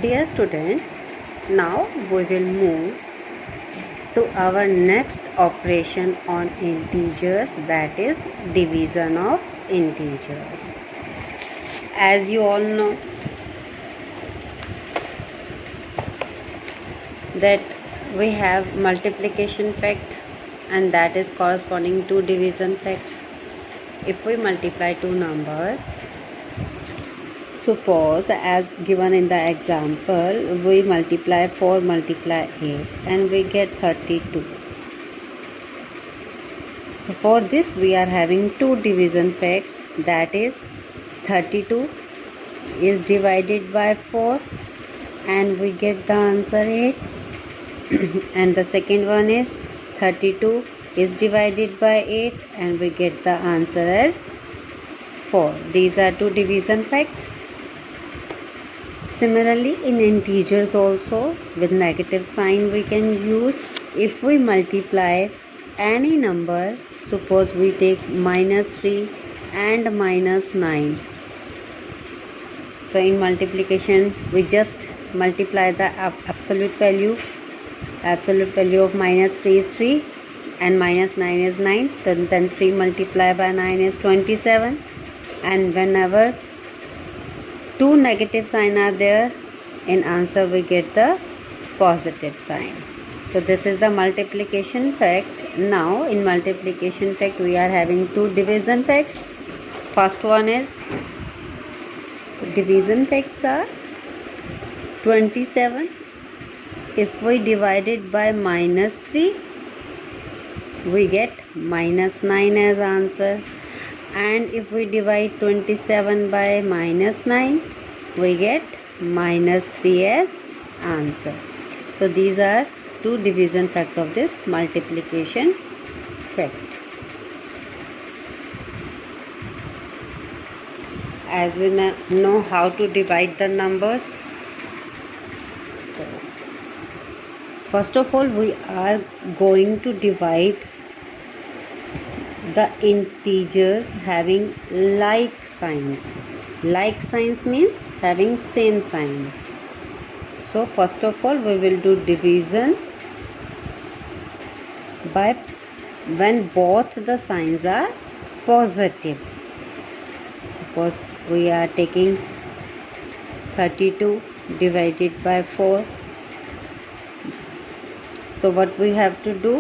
Dear students, now we will move to our next operation on integers, that is division of integers. As you all know that we have multiplication fact and that is corresponding to division facts. If we multiply two numbers, suppose as given in the example, we multiply 4 multiply 8 and we get 32. So for this we are having two division facts, that is 32 is divided by 4 and we get the answer 8 and the second one is 32 is divided by 8 and we get the answer as 4. These are two division facts. Similarly, in integers also with negative sign we can use. If we multiply any number, suppose we take -3 and -9. So in multiplication we just multiply the absolute value. Absolute value of -3 is 3 and -9 is 9. Then 3 multiplied by 9 is 27. And whenever two negative sign are there, in answer we get the positive sign. So this is the multiplication fact. Now in multiplication fact we are having two division facts. First one is division facts are 27. If we divide it by -3, we get -9 as answer. And if we divide 27 by -9, we get -3 as answer. So these are two division fact of this multiplication fact. As we know how to divide the numbers, first of all we are going to divide the integers having like signs. Like signs means having same sign. So first of all we will do division by when both the signs are positive. Suppose we are taking 32 divided by 4. So what we have to do,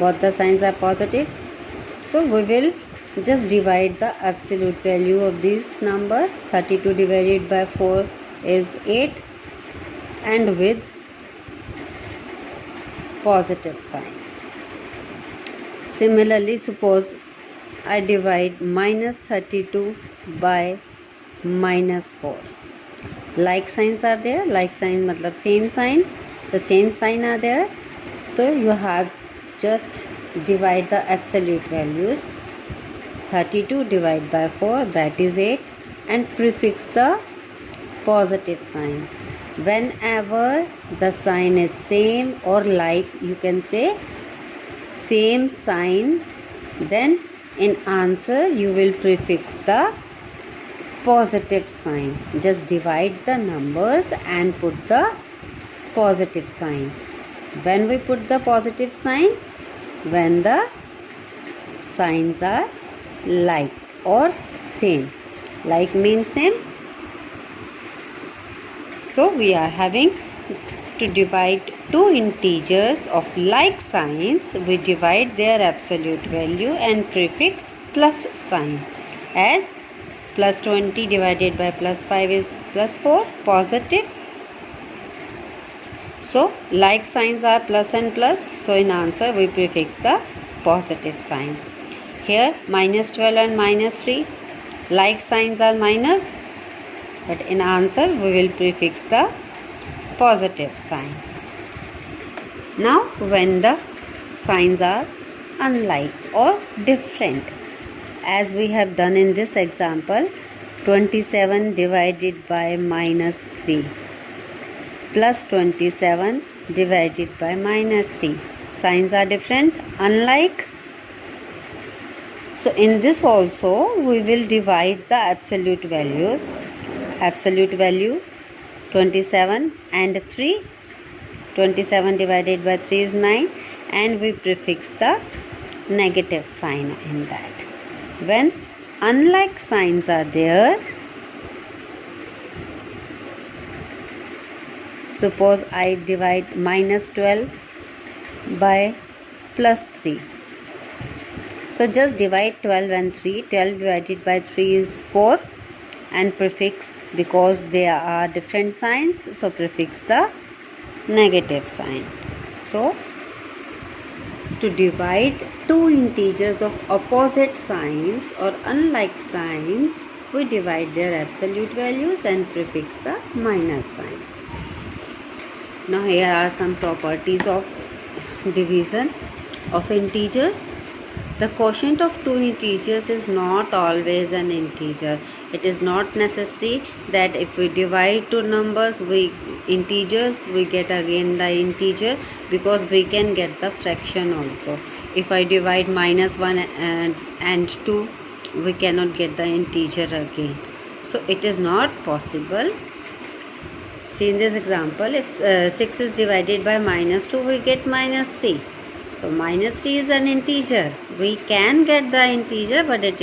both the signs are positive, so we will just divide the absolute value of these numbers. 32 divided by 4 is 8 and with positive sign. Similarly, suppose I divide -32 by -4. Like signs are there. Like sign matlab same sign. The same sign are there. So you have just divide the absolute values. 32 divided by 4, that is 8, and prefix the positive sign. Whenever the sign is same or like, you can say same sign, then in answer you will prefix the positive sign. Just divide the numbers and put the positive sign. When we put the positive sign, when the signs are like or same. Like means same. So we are having to divide two integers of like signs. We divide their absolute value and prefix plus sign. As +20 divided by +5 is +4, positive. So like signs are plus and plus, so in answer we prefix the positive sign. Here -12 and -3, like signs are minus, but in answer we will prefix the positive sign. Now when the signs are unlike or different, as we have done in this example, 27 divided by -3 plus 27 divided by -3. Signs are different, unlike. So in this also we will divide the absolute values. Absolute value 27 and 3. 27 divided by 3 is 9, and we prefix the negative sign in that. When unlike signs are there, suppose I divide minus 12 by plus 3. So just divide 12 and 3. 12 divided by 3 is 4, and prefix, because they are different signs, so prefix the negative sign. So to divide two integers of opposite signs or unlike signs, we divide their absolute values and prefix the minus sign. Now here are some properties of division of integers. The quotient of two integers is not always an integer. It is not necessary that if we divide two numbers, integers, we get again the integer, because we can get the fraction also. If I divide minus 1 and 2, we cannot get the integer again. So it is not possible. See in this example, if 6 is divided by minus 2, we get minus 3. So minus 3 is an integer. We can get the integer, but it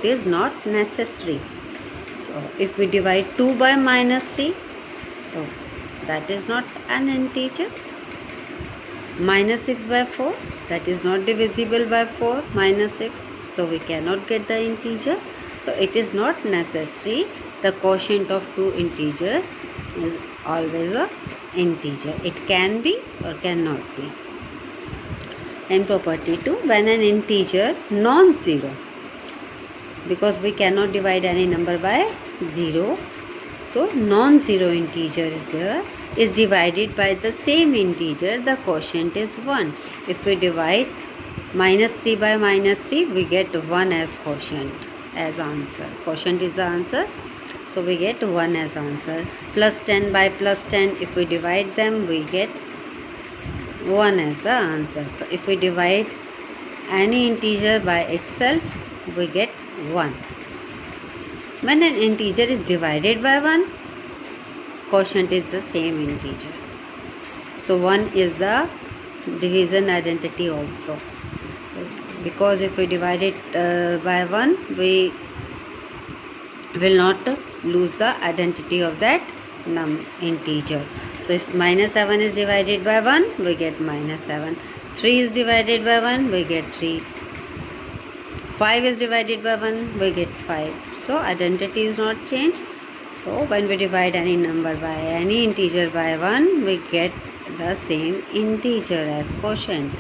is not necessary. So if we divide 2 by minus 3, so that is not an integer. Minus 6 by 4, that is not divisible by 4, minus 6. So we cannot get the integer. So it is not necessary. The quotient of two integers is always a integer. It can be or cannot be. And property 2, when an integer non-zero, because we cannot divide any number by 0, so non-zero integer is there, is divided by the same integer, the quotient is 1. If we divide minus 3 by minus 3, we get 1 as quotient, as answer. Quotient is the answer, so we get 1 as answer. Plus 10 by plus 10, if we divide them, we get 1 as the answer. So if we divide any integer by itself, we get 1. When an integer is divided by 1, quotient is the same integer. So 1 is the division identity also. Because if we divide it by 1, we will not lose the identity of that integer. So if minus 7 is divided by 1, we get minus 7. 3 is divided by 1, we get 3. 5 is divided by 1, we get 5. So identity is not changed. So when we divide any number by any integer by 1, we get the same integer as quotient.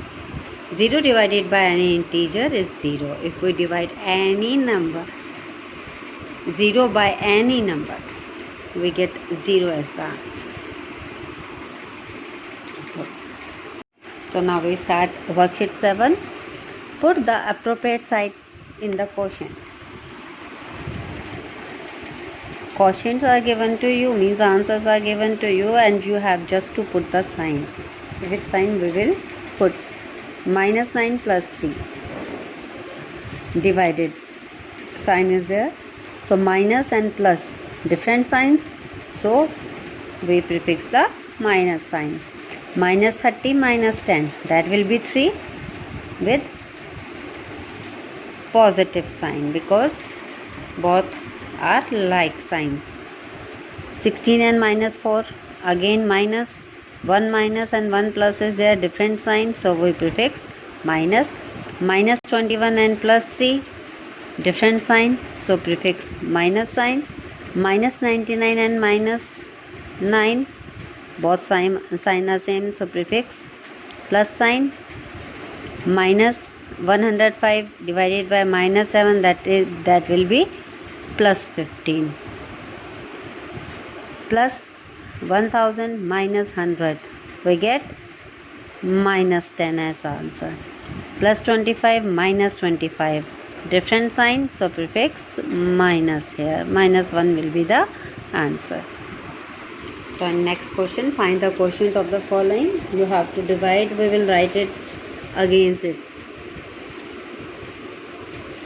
0 divided by any integer is 0. If we divide any number 0 by any number, we get 0 as the answer. So now we start worksheet 7. Put the appropriate side in the quotient. Quotients are given to you, means answers are given to you, and you have just to put the sign. Which sign we will put? Minus 9 plus 3. Divided sign is there. So minus and plus different signs. So we prefix the minus sign. Minus 30 minus 10, that will be 3 with positive sign, because both are like signs. 16 and minus 4, again minus. 1 minus and 1 plus is there, different sign, so we prefix minus. Minus 21 and plus 3, different sign, so prefix minus sign. Minus 99 and minus 9, both sign are same, so prefix plus sign. Minus 105 divided by minus 7, that will be plus 15. Plus 1000 minus 100, we get minus 10 as answer. Plus 25 minus 25, different sign, so prefix minus here. Minus 1 will be the answer. So next question, find the quotient of the following. You have to divide, we will write it against it.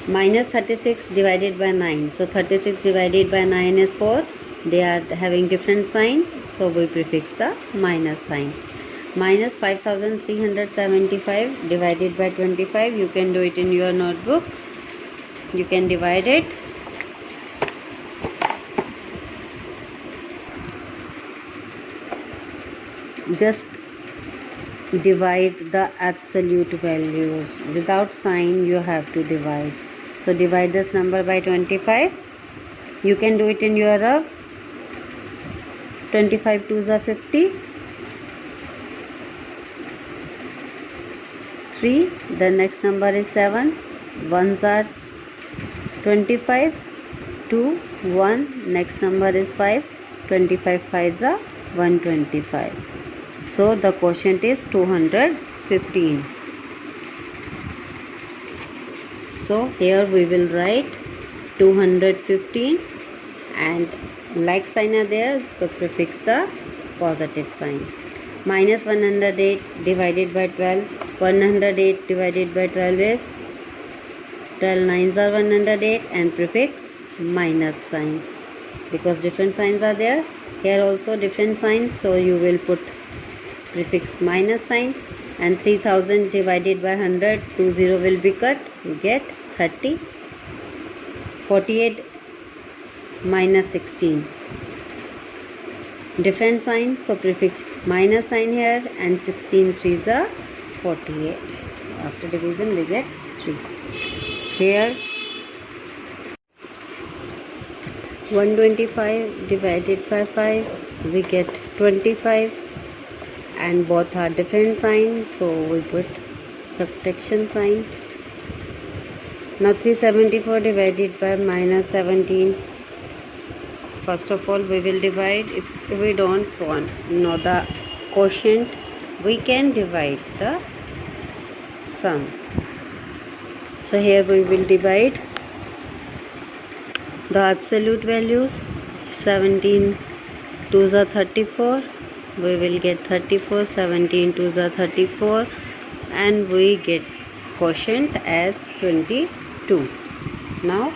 Minus 36 divided by 9. So 36 divided by 9 is 4. They are having different sign. So we prefix the minus sign. Minus 5375 divided by 25. You can do it in your notebook. You can divide it. Just divide the absolute values. Without sign you have to divide. So divide this number by 25. You can do it in your rough. 25 2s are 50. 3. The next number is 7. 1s are 25. 2 1. Next number is 5. 25 5s are 125. So the quotient is 215. So here we will write 215 and like sign are there, so prefix the positive sign. Minus 108 divided by 12. 108 divided by 12 is 12 nines are 108 and prefix minus sign. Because different signs are there, here also different signs, so you will put prefix minus sign. And 3000 divided by 100, 20 will be cut, you get 30. 48 minus 16, different sign, so prefix minus sign here, and 16 3s are 48. After division we get 3. Here 125 divided by 5, we get 25, and both are different signs, so we put subtraction sign. Now 374 divided by minus 17. First of all we will divide. If we don't want know the quotient, we can divide the sum. So here we will divide the absolute values. 17 2s are 34. We will get 34. 17 2s are 34, and we get quotient as 22. Now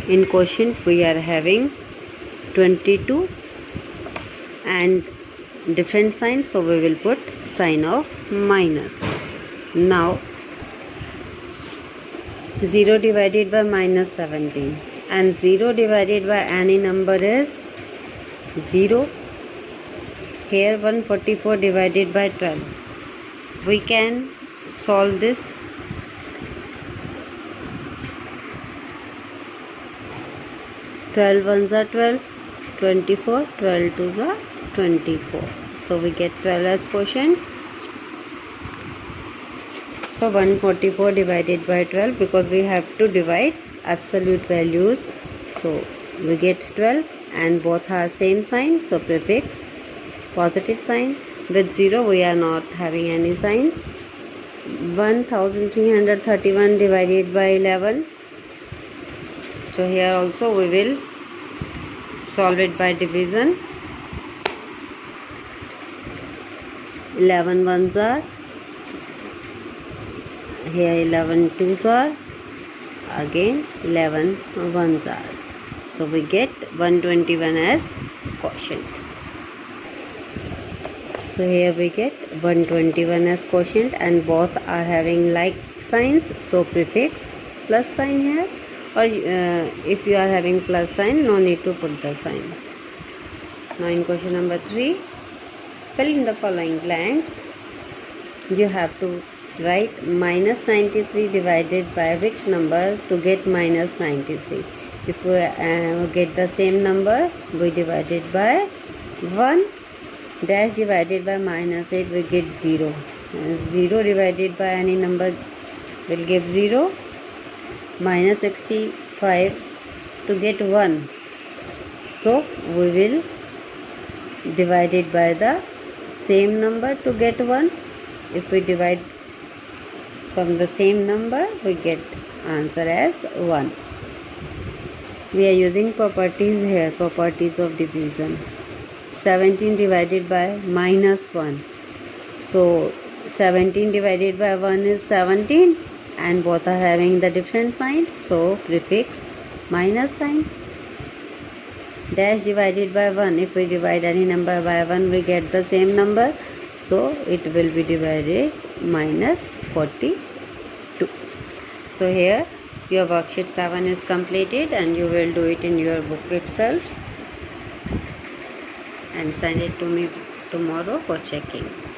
in quotient we are having 22 and different signs, so we will put sign of minus. Now 0 divided by minus 17, and 0 divided by any number is 0. Here 144 divided by 12. We can solve this. Twelve ones are 12, 24, 12 twos are 24. So we get 12 as quotient. So 144 divided by 12, because we have to divide absolute values. So we get 12 and both are same sign, so prefix positive sign. With 0 we are not having any sign. 1331 divided by 11. So here also we will solve it by division. 11 ones are, here 11 twos are, again 11 ones are. So we get 121 as quotient. So here we get 121 as quotient, and both are having like signs, so prefix plus sign here, or if you are having plus sign, no need to put the sign. Now in question number 3, fill in the following blanks. You have to write minus 93 divided by which number to get minus 93. If we get the same number, we divide it by 1. Dash divided by minus 8, we get 0. 0 divided by any number will give 0. Minus 65 to get 1. So we will divide it by the same number to get 1. If we divide from the same number, we get answer as 1. We are using properties here, properties of division. 17 divided by minus 1. So 17 divided by 1 is 17. and both are having the different sign, so prefix minus sign. Dash divided by 1, if we divide any number by 1 we get the same number, so it will be divided minus 42. So here your worksheet 7 is completed and you will do it in your book itself and send it to me tomorrow for checking.